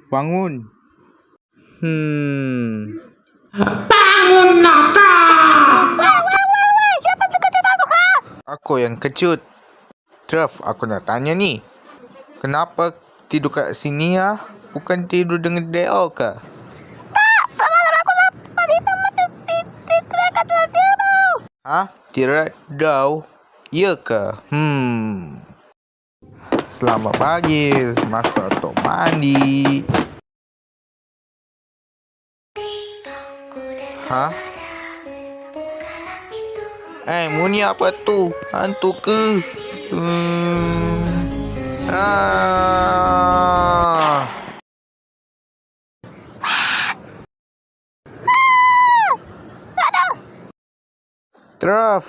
Bangun. Bangun nakal! Aku yang kejut. Trev, aku nak tanya ni. Kenapa tidur kat sini ya? Bukan tidur dengan Dale ke? Ha? Tidur Dale? Ya ke? Selamat pagi. Masa untuk mandi. Ha? Bunyi apa tu? Hantu ke? Trev,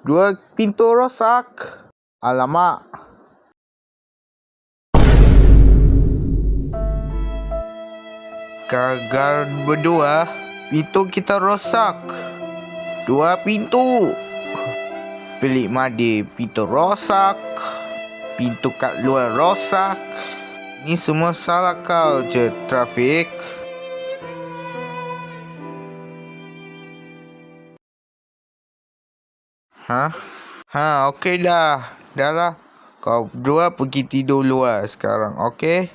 dua pintu rosak. Alamak. Gagal berdua, pintu kita rosak. Dua pintu. Bilik mandi pintu rosak. Pintu kat luar rosak. Ni semua salah kau je, Trafik. Okey dah. Dah lah. Kau dua pergi tidur luar sekarang, okey?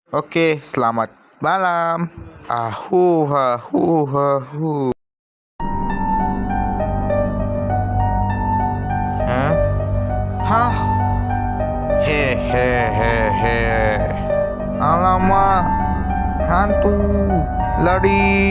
Okey, selamat malam. Ahu. Hehehe. Alamak. Hantu. Lari.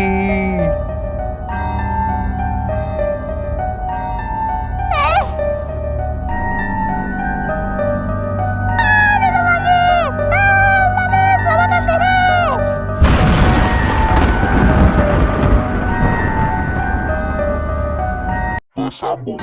Sambung.